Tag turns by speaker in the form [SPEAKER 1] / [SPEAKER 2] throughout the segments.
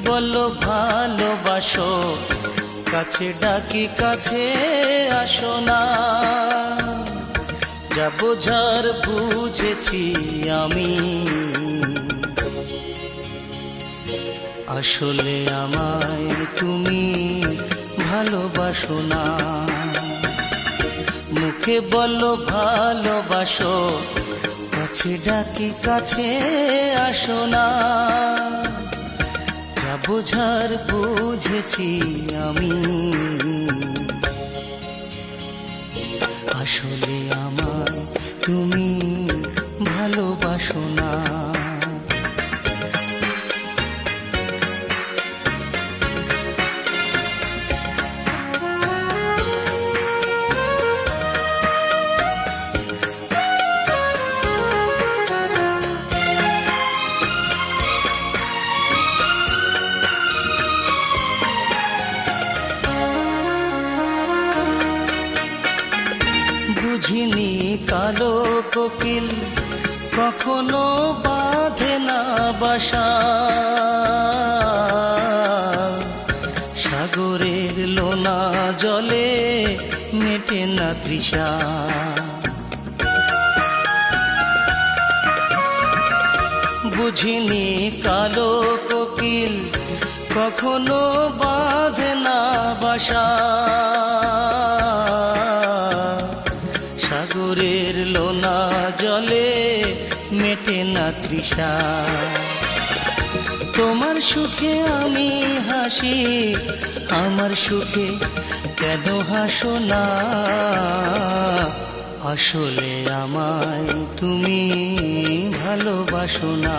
[SPEAKER 1] বলো ভালোবাসো, কাছে ডাকি কাছে আসো না। যা বোঝার বুঝেছি আমি, আসলে আমায় তুমি ভালোবাসো না। মুখে বলো ভালোবাসো, কাছে ডাকি কাছে আসো না। যা বোঝার বুঝেছি আমি, আসলে আমায় তুমি ভালোবাসো না। বুঝিনি কালো কোকিল কখনো বাঁধে না বাসা, সাগরের লোনা জলে মেটে না তৃষা। বুঝিনি কালো কোকিল কখনো বাঁধে না বাসা, সাগরের লোনা জলে মেটে না তৃষা। তোমার সুখে আমি হাসি, আমার সুখে কেন হাসো না। আসলে আমায় তুমি ভালোবাসো না।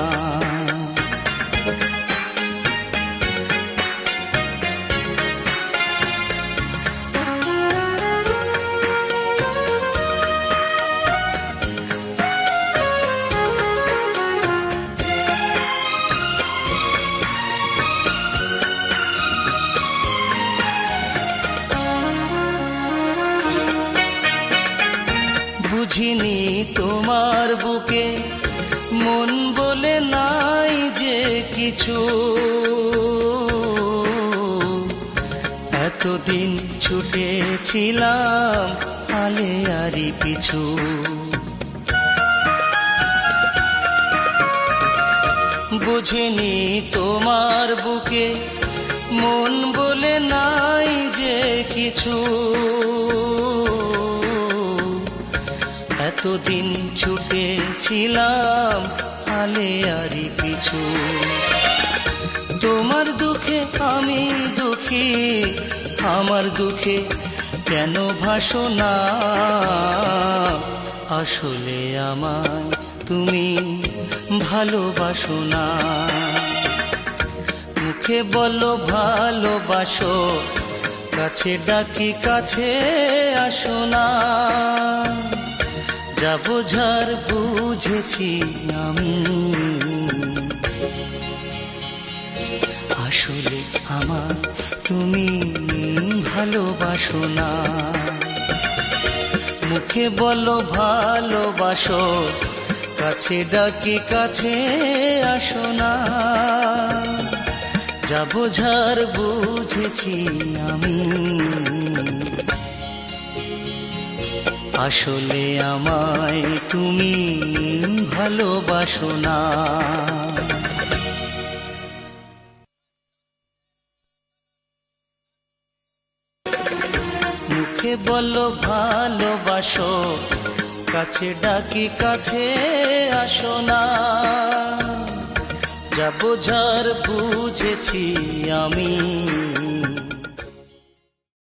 [SPEAKER 1] বুঝিনি তোমার বুকে মন বলে নাই যে কিছু, এতদিন ছুটেছিলাম আলে আরি পিছু। বুঝিনি তোমার বুকে মন বলে নাই যে কিছু, এতদিন ছুটেছিলাম আলে আরি পিছু। তোমার দুঃখে আমি দুঃখী, আমার দুঃখে কেন ভাসো না। আসলে আমায় তুমি ভালোবাসো না। মুখে বলো ভালোবাসো, কাছে ডাকি কাছে আসো না। যা বোঝার বুঝেছি আমি, আসলে আমায় তুমি ভালোবাসো না। মুখে বলো ভালোবাসো, কাছে ডাকি কাছে আসো না। যা বোঝার বুঝেছি আমি, আসলে আমায় তুমি ভালোবাসো না। মুখে বলো ভালোবাসো, কাছে ডাকি কাছে আসো না। যা বোঝার বুঝেছি আমি,